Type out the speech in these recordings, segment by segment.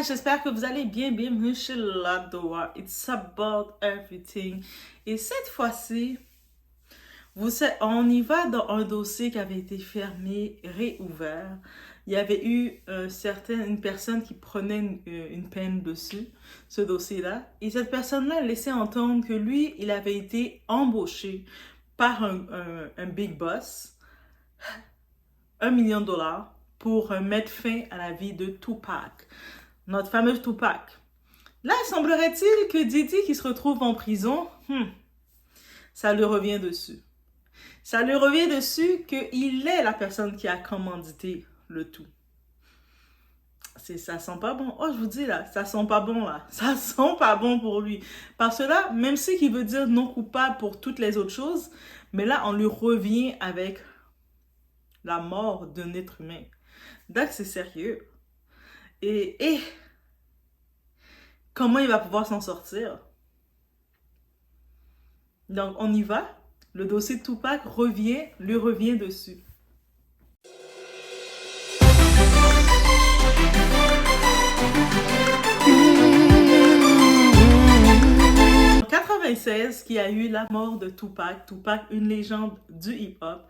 J'espère que vous allez bien. Bienvenue chez Ladoa. It's about everything. Et cette fois-ci, on y va dans un dossier qui avait été fermé, réouvert. Il y avait eu une personne qui prenait une peine dessus, ce dossier-là. Et cette personne-là laissait entendre que lui, il avait été embauché par un big boss, $1 million, pour mettre fin à la vie de Tupac. Notre fameux Tupac. Là, semblerait-il que Diddy qui se retrouve en prison, ça lui revient dessus. Ça lui revient dessus qu'il est la personne qui a commandité le tout. Ça sent pas bon. Oh, je vous dis là, ça sent pas bon là. Ça sent pas bon pour lui. Parce que là, même si qu'il veut dire non coupable pour toutes les autres choses, mais là, on lui revient avec la mort d'un être humain. Donc, c'est sérieux. Et comment il va pouvoir s'en sortir? Donc, on y va. Le dossier de Tupac lui revient dessus. En 96, qui a eu la mort de Tupac. Tupac, une légende du hip-hop,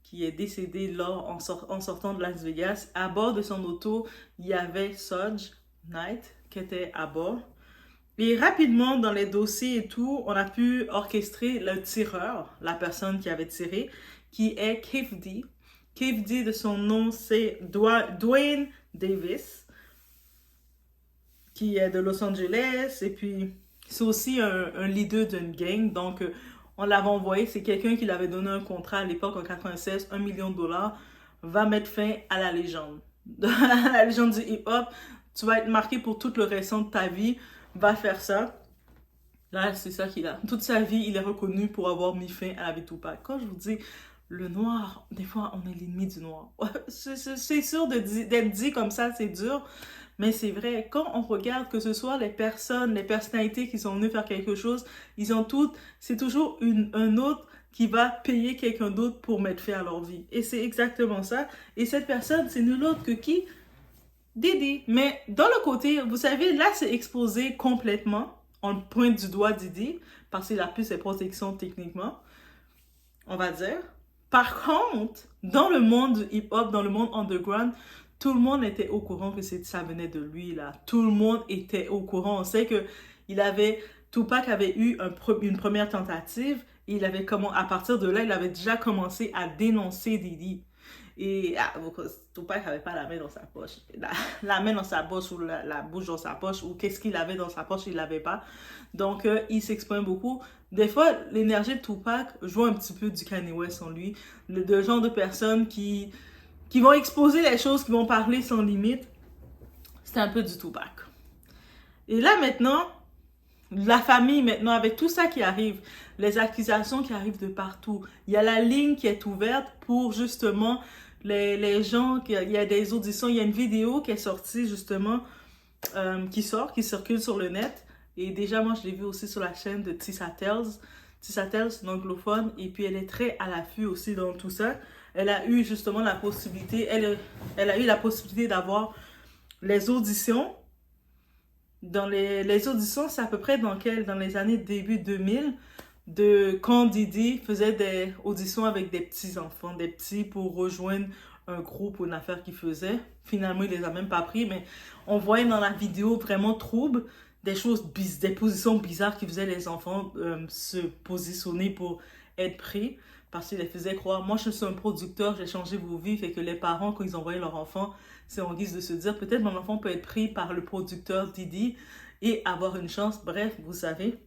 qui est décédé en sortant de Las Vegas. À bord de son auto, il y avait Suge Knight qui était à bord. Et rapidement, dans les dossiers et tout, on a pu orchestrer le tireur, la personne qui avait tiré, qui est Kef D. Kef D, de son nom, c'est Dwayne Davis, qui est de Los Angeles. Et puis, c'est aussi un leader d'une gang. Donc, on l'avait envoyé. C'est quelqu'un qui l'avait donné un contrat à l'époque, en 96, $1 million, va mettre fin à la légende. La légende du hip-hop. Tu vas être marqué pour tout le restant de ta vie. Va faire ça. Là, c'est ça qu'il a. Toute sa vie, il est reconnu pour avoir mis fin à la vie de Tupac. Quand je vous dis le noir, des fois, on est l'ennemi du noir. C'est sûr d'être dit comme ça, c'est dur. Mais c'est vrai, quand on regarde que ce soit les personnes, les personnalités qui sont venues faire quelque chose, ils ont toutes, c'est toujours un autre qui va payer quelqu'un d'autre pour mettre fin à leur vie. Et c'est exactement ça. Et cette personne, c'est nul autre que qui? Diddy. Mais dans le côté, vous savez, là, c'est exposé complètement. On pointe du doigt Diddy parce qu'il a plus ses protections techniquement, on va dire. Par contre, dans le monde du hip-hop, dans le monde underground, tout le monde était au courant que ça venait de lui, là. Tout le monde était au courant. On sait que Tupac avait eu une première tentative et à partir de là, il avait déjà commencé à dénoncer Diddy. Et Tupac n'avait pas la main dans sa poche. La main dans sa poche ou la bouche dans sa poche ou qu'est-ce qu'il avait dans sa poche, il ne l'avait pas. Donc, il s'exprime beaucoup. Des fois, l'énergie de Tupac joue un petit peu du Kanye West en lui. Le genre de personnes qui vont exposer les choses, qui vont parler sans limite. C'est un peu du Tupac. Et là, maintenant, la famille, maintenant, avec tout ça qui arrive, les accusations qui arrivent de partout, il y a la ligne qui est ouverte pour justement les gens, il y a des auditions, il y a une vidéo qui est sortie justement, qui circule sur le net. Et déjà, moi, je l'ai vue aussi sur la chaîne de Tissa Tells. Tissa Tells, c'est une anglophone, et puis elle est très à l'affût aussi dans tout ça. Elle a eu justement la possibilité, elle a eu la possibilité d'avoir les auditions. Dans les auditions, c'est à peu près dans les années début 2000, quand Diddy faisait des auditions avec des petits-enfants, des petits pour rejoindre un groupe ou une affaire qu'il faisait. Finalement, il les a même pas pris, mais on voyait dans la vidéo vraiment trouble des positions bizarres qui faisaient les enfants se positionner pour être pris. Parce qu'il les faisait croire, moi je suis un producteur, j'ai changé vos vies. Fait que les parents, quand ils envoyaient leur enfant, c'est en guise de se dire, peut-être mon enfant peut être pris par le producteur Diddy et avoir une chance. Bref, vous savez.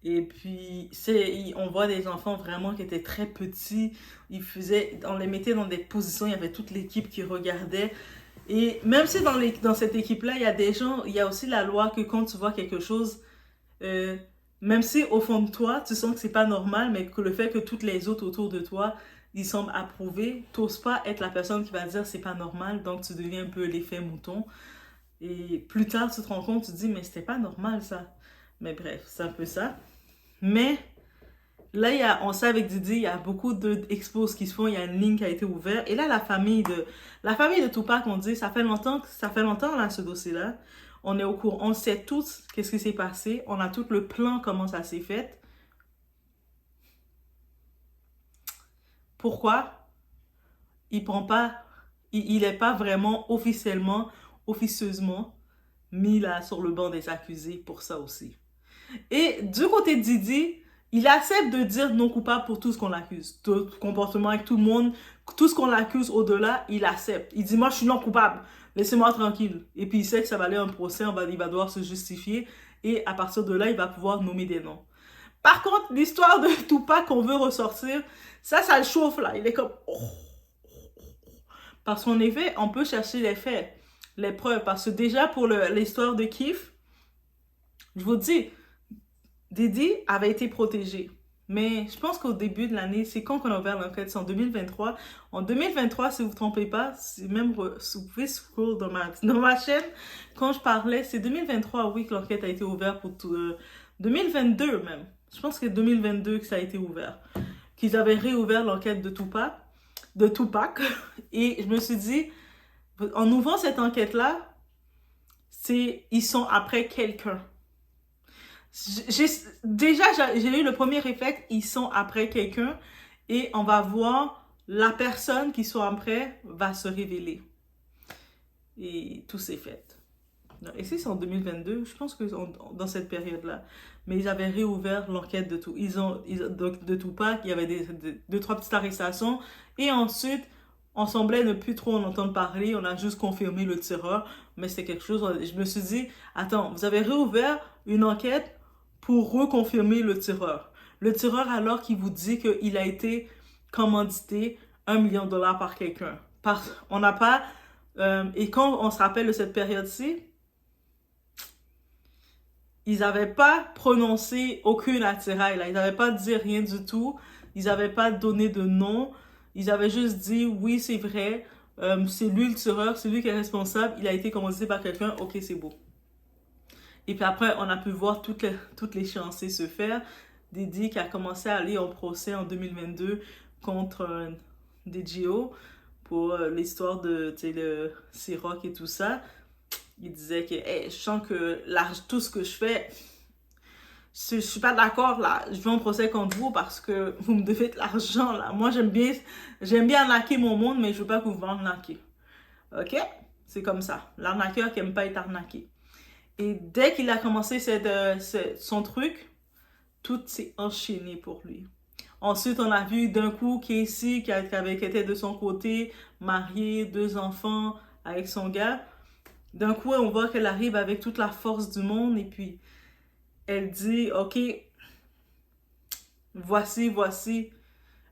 Et puis, on voit des enfants vraiment qui étaient très petits. On les mettait dans des positions, il y avait toute l'équipe qui regardait. Et même si dans cette équipe-là, il y a des gens, il y a aussi la loi que quand tu vois quelque chose, même si au fond de toi, tu sens que c'est pas normal, mais que le fait que toutes les autres autour de toi, ils semblent approuver, t'oses pas être la personne qui va dire c'est pas normal, donc tu deviens un peu l'effet mouton. Et plus tard, tu te rends compte, tu te dis mais c'était pas normal ça. Mais bref, c'est un peu ça. Mais Là, on sait avec Didi, il y a beaucoup d'expos qui se font, il y a une ligne qui a été ouverte. Et là, la famille de Tupac, on dit, ça fait longtemps là, ce dossier-là. On est au courant, on sait tous qu'est-ce qui s'est passé, on a tout le plan, comment ça s'est fait. Pourquoi il prend pas, il est pas vraiment officieusement mis là sur le banc des accusés pour ça aussi. Et du côté de Didi, il accepte de dire non coupable pour tout ce qu'on l'accuse. Tout comportement avec tout le monde, tout ce qu'on l'accuse au-delà, il accepte. Il dit, moi, je suis non coupable. Laissez-moi tranquille. Et puis, il sait que ça va aller à un procès, il va devoir se justifier. Et à partir de là, il va pouvoir nommer des noms. Par contre, l'histoire de Tupac qu'on veut ressortir, ça le chauffe là. Il est comme... Oh. Parce qu'en effet, on peut chercher les faits, les preuves. Parce que déjà, pour l'histoire de Keef, je vous dis, Didi avait été protégé. Mais je pense qu'au début de l'année, c'est quand on a ouvert l'enquête, c'est en 2023. En 2023, si vous ne vous trompez pas, même si vous pouvez scroll dans ma chaîne, quand je parlais, c'est 2023, oui, que l'enquête a été ouverte pour tout... 2022 même. Je pense que c'est 2022 que ça a été ouvert. Qu'ils avaient réouvert l'enquête de Tupac. Et je me suis dit, en ouvrant cette enquête-là, ils sont après quelqu'un. Déjà, j'ai eu le premier réflexe, ils sont après quelqu'un et on va voir la personne qui sont après va se révéler. Et tout s'est fait. Et si c'est en 2022, je pense que dans cette période-là. Mais ils avaient réouvert l'enquête de tout. De Tupac, il y avait deux, trois petites arrestations. Et ensuite, on semblait ne plus trop en entendre parler. On a juste confirmé le tireur. Mais c'était quelque chose... Je me suis dit, attends, vous avez réouvert une enquête pour reconfirmer le tireur. Le tireur, alors qu'il vous dit qu'il a été commandité $1 million par quelqu'un. On n'a pas... et quand on se rappelle de cette période-ci, ils n'avaient pas prononcé aucune attirail. Là. Ils n'avaient pas dit rien du tout. Ils n'avaient pas donné de nom. Ils avaient juste dit, oui, c'est vrai, c'est lui le tireur, c'est lui qui est responsable. Il a été commandité par quelqu'un. Ok, c'est beau. Et puis après, on a pu voir toutes les chances se faire. Didi qui a commencé à aller en procès en 2022 contre DJO pour l'histoire de le Ciroc et tout ça. Il disait que hey, je sens que tout ce que je fais, je suis pas d'accord là. Je vais en procès contre vous parce que vous me devez de l'argent là. Moi j'aime bien arnaquer mon monde, mais je veux pas que vous m'arnaquez. Ok? C'est comme ça. L'arnaqueur qui aime pas être arnaqué. Et dès qu'il a commencé son truc, tout s'est enchaîné pour lui. Ensuite, on a vu d'un coup Casey qui était de son côté, mariée, 2 enfants avec son gars. D'un coup, on voit qu'elle arrive avec toute la force du monde et puis elle dit, ok, voici,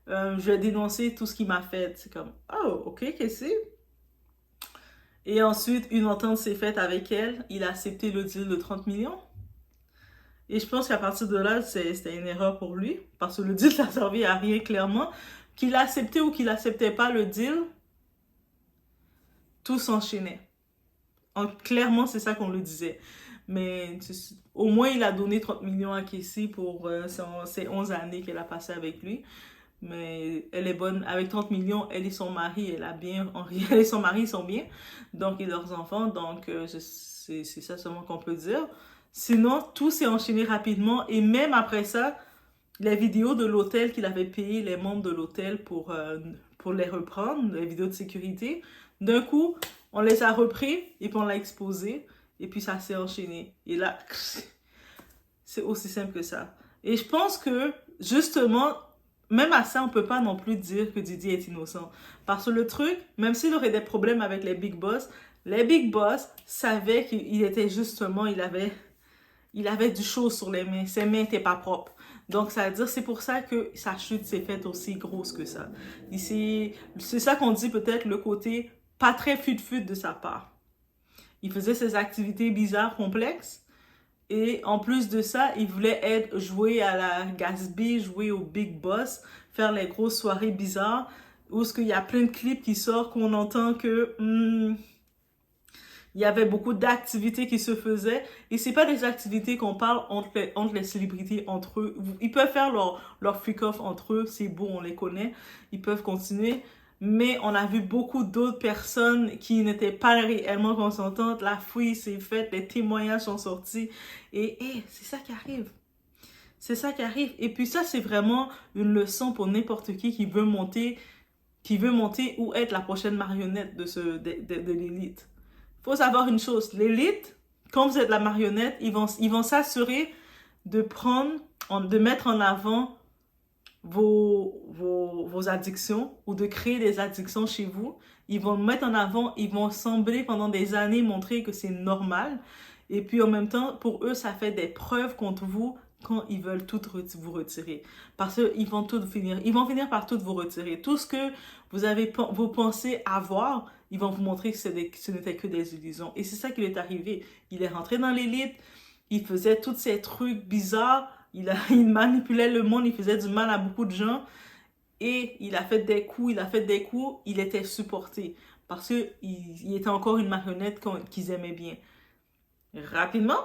je vais dénoncer tout ce qu'il m'a fait. C'est comme, oh, ok, Casey. Et ensuite, une entente s'est faite avec elle. Il a accepté le deal de 30 millions. Et je pense qu'à partir de là, c'était une erreur pour lui. Parce que le deal n'a servi à rien, clairement. Qu'il acceptait ou qu'il acceptait pas le deal, tout s'enchaînait. Clairement, c'est ça qu'on le disait. Mais au moins, il a donné 30 millions à Casey pour ces 11 années qu'elle a passé avec lui. Mais elle est bonne. Avec 30 millions, elle et son mari, elle et son mari sont bien. Donc, et leurs enfants. Donc, c'est ça seulement qu'on peut dire. Sinon, tout s'est enchaîné rapidement. Et même après ça, les vidéos de l'hôtel qu'il avait payé les membres de l'hôtel pour les reprendre, les vidéos de sécurité, d'un coup, on les a repris et puis on l'a exposé. Et puis, ça s'est enchaîné. Et là, c'est aussi simple que ça. Et je pense que, justement... Même à ça, on peut pas non plus dire que Didi est innocent. Parce que le truc, même s'il aurait des problèmes avec les big boss savaient qu'il était justement, il avait du chaud sur les mains. Ses mains n'étaient pas propres. Donc, ça veut dire, c'est pour ça que sa chute s'est faite aussi grosse que ça. C'est ça qu'on dit peut-être le côté pas très fut-fut de sa part. Il faisait ses activités bizarres, complexes. Et en plus de ça, il voulait jouer à la Gatsby, jouer au Big Boss, faire les grosses soirées bizarres, où il y a plein de clips qui sortent, qu'on entend que Il y avait beaucoup d'activités qui se faisaient. Et c'est pas des activités qu'on parle entre les célébrités, entre eux. Ils peuvent faire leur freak-off entre eux. C'est beau, on les connaît. Ils peuvent continuer. Mais on a vu beaucoup d'autres personnes qui n'étaient pas réellement consentantes. La fouille s'est faite, les témoignages sont sortis. Et c'est ça qui arrive. C'est ça qui arrive. Et puis ça, c'est vraiment une leçon pour n'importe qui veut monter ou être la prochaine marionnette de l'élite. Il faut savoir une chose, l'élite, quand vous êtes la marionnette, ils vont s'assurer de mettre en avant vos addictions ou de créer des addictions chez vous. Ils vont le mettre en avant, ils vont sembler pendant des années montrer que c'est normal. Et puis en même temps, pour eux, ça fait des preuves contre vous quand ils veulent tout vous retirer. Parce qu'ils vont finir par tout vous retirer. Tout ce que vous pensez avoir, ils vont vous montrer que ce n'était que des illusions. Et c'est ça qui lui est arrivé. Il est rentré dans l'élite, il faisait tous ces trucs bizarres, il manipulait le monde, il faisait du mal à beaucoup de gens. Et il a fait des coups, il était supporté. Parce qu'il était encore une marionnette qu'ils aimaient bien. Rapidement,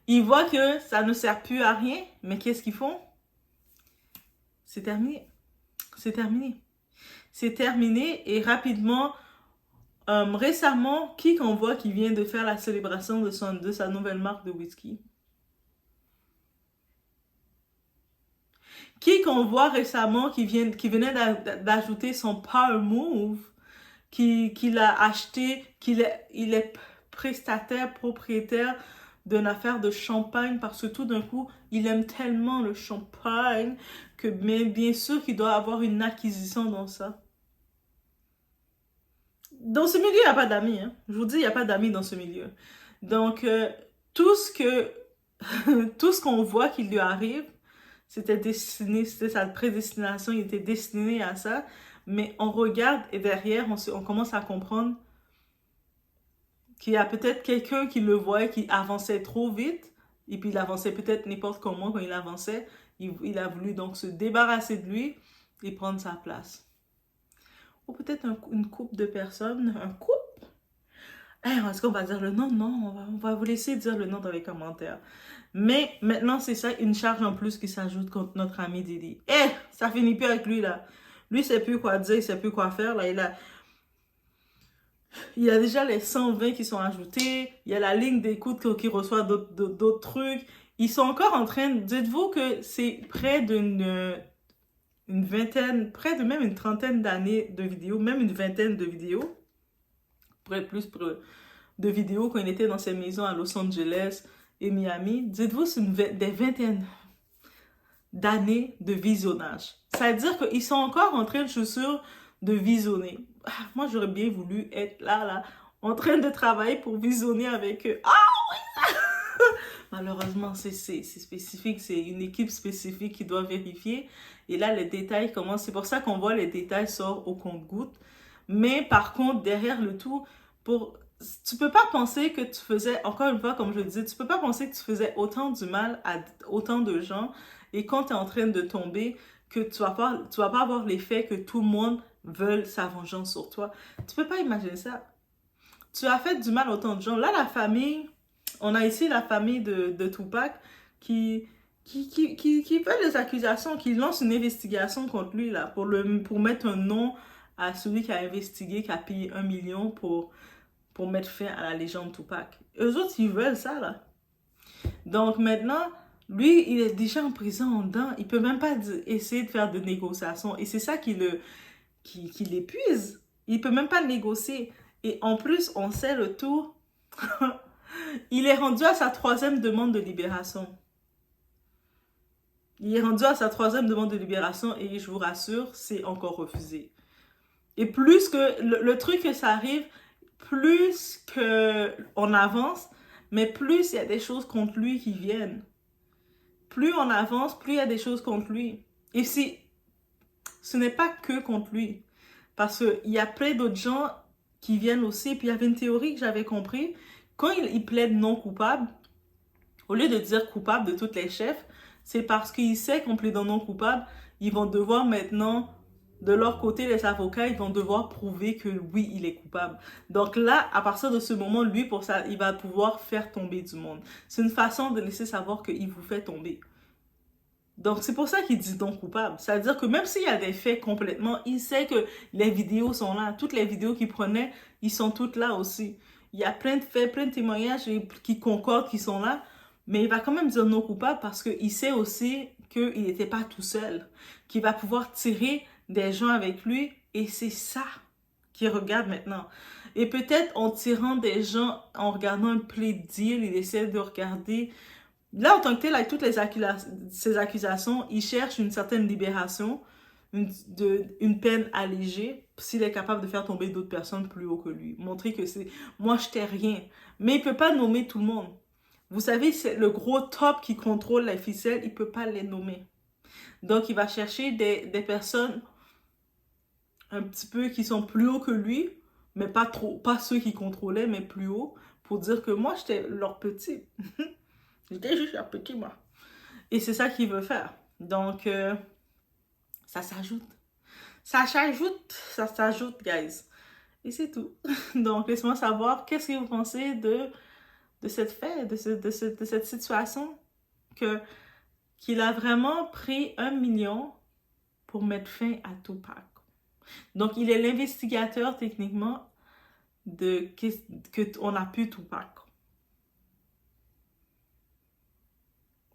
ils voient que ça ne sert plus à rien, mais qu'est-ce qu'ils font? C'est terminé. C'est terminé et rapidement, récemment, qui qu'on voit qui vient de faire la célébration de sa nouvelle marque de whisky? Qui qu'on voit récemment qui venait d'ajouter son Power Move, qu'il a acheté, il est prestataire, propriétaire d'une affaire de champagne parce que tout d'un coup, il aime tellement le champagne que bien sûr qu'il doit avoir une acquisition dans ça. Dans ce milieu, il n'y a pas d'amis. Hein. Je vous dis, il n'y a pas d'amis dans ce milieu. Donc, tout ce qu'on voit qui lui arrive, c'était sa prédestination, il était destiné à ça. Mais on regarde et derrière, on commence à comprendre qu'il y a peut-être quelqu'un qui le voit, qui avançait trop vite. Et puis, il avançait peut-être n'importe comment quand il avançait. Il a voulu donc se débarrasser de lui et prendre sa place. Ou peut-être une couple de personnes. Un couple? Est-ce qu'on va dire le nom? Non, on va vous laisser dire le nom dans les commentaires. Mais maintenant, c'est ça, une charge en plus qui s'ajoute contre notre ami Didi. Ça finit plus avec lui, là. Lui, il sait plus quoi dire, il sait plus quoi faire, là. Il y a déjà les 120 qui sont ajoutés. Il y a la ligne d'écoute qui reçoit d'autres trucs. Ils sont encore en train... Dites-vous que c'est près d'une vingtaine, près de même une trentaine d'années de vidéos, même une vingtaine de vidéos. De vidéos quand il était dans ses maisons à Los Angeles et Miami. Dites-vous, c'est des vingtaines d'années de visionnage. C'est-à-dire qu'ils sont encore en train, je suis sûre, de visionner. Moi, j'aurais bien voulu être là, en train de travailler pour visionner avec eux. Malheureusement, c'est spécifique, c'est une équipe spécifique qui doit vérifier. Et là, les détails commencent. C'est pour ça qu'on voit les détails sortent au compte-gouttes. Mais par contre, derrière le tout, tu peux pas penser que tu faisais, encore une fois, comme je le disais, tu peux pas penser que tu faisais autant du mal à autant de gens. Et quand tu es en train de tomber, que tu vas pas avoir l'effet que tout le monde veut sa vengeance sur toi. Tu peux pas imaginer ça. Tu as fait du mal à autant de gens. Là, la famille, on a ici la famille de Tupac qui fait des accusations, qui lance une investigation contre lui là, pour mettre un nom à celui qui a investigué, qui a payé 1 million pour mettre fin à la légende Tupac. Eux autres, ils veulent ça là. Donc maintenant, lui, il est déjà en prison en dedans. Il peut même pas essayer de faire de négociations. Et c'est ça qui l'épuise. Il peut même pas négocier. Et en plus, on sait le tout. Il est rendu à sa 3e demande de libération. Il est rendu à sa 3e demande de libération et je vous rassure, c'est encore refusé. Et plus que le truc que ça arrive, plus qu'on avance, mais plus il y a des choses contre lui qui viennent. Plus on avance, plus il y a des choses contre lui. Et ce n'est pas que contre lui. Parce qu'il y a plein d'autres gens qui viennent aussi. Puis il y avait une théorie que j'avais compris. Quand il plaide non coupable, au lieu de dire coupable de tous les chefs, c'est parce qu'il sait qu'en plaidant non coupable, ils vont devoir maintenant de leur côté, les avocats, ils vont devoir prouver que oui, il est coupable. Donc là, à partir de ce moment, lui, pour ça, il va pouvoir faire tomber du monde. C'est une façon de laisser savoir qu'il vous fait tomber. Donc, c'est pour ça qu'il dit non coupable. C'est-à-dire que même s'il y a des faits complètement, il sait que les vidéos sont là. Toutes les vidéos qu'il prenait, ils sont toutes là aussi. Il y a plein de faits, plein de témoignages qui concordent, qui sont là. Mais il va quand même dire non coupable parce qu'il sait aussi qu'il n'était pas tout seul. Qu'il va pouvoir tirer des gens avec lui. Et c'est ça qu'il regarde maintenant. Et peut-être en tirant des gens, en regardant un play deal, il essaie de regarder... Là, en tant que tel, avec toutes ces accusations, il cherche une certaine libération, une peine allégée, s'il est capable de faire tomber d'autres personnes plus haut que lui. Montrer que c'est, moi, je t'ai rien. Mais il peut pas nommer tout le monde. Vous savez, c'est le gros top qui contrôle les ficelles, il peut pas les nommer. Donc, il va chercher des personnes un petit peu qui sont plus haut que lui, mais pas trop, pas ceux qui contrôlaient, mais plus haut, pour dire que moi, j'étais leur petit. J'étais juste un petit, moi. Et c'est ça qu'il veut faire. Donc, ça s'ajoute. Ça s'ajoute, guys. Et c'est tout. Donc, laisse-moi savoir qu'est-ce que vous pensez de cette fête, de cette situation qu'il a vraiment pris 1 million pour mettre fin à Tupac. Donc, il est l'investigateur, techniquement, qu'on a pu Tupac.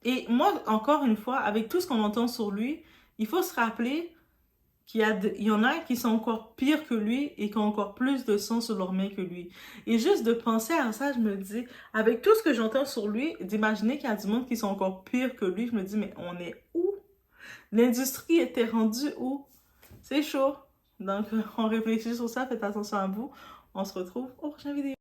Et moi, encore une fois, avec tout ce qu'on entend sur lui, il faut se rappeler qu'il y en a qui sont encore pires que lui et qui ont encore plus de sang sur leurs mains que lui. Et juste de penser à ça, je me dis, avec tout ce que j'entends sur lui, d'imaginer qu'il y a du monde qui sont encore pires que lui, je me dis, mais on est où? L'industrie était rendue où? C'est chaud. Donc, on réfléchit sur ça, faites attention à vous. On se retrouve au prochain vidéo.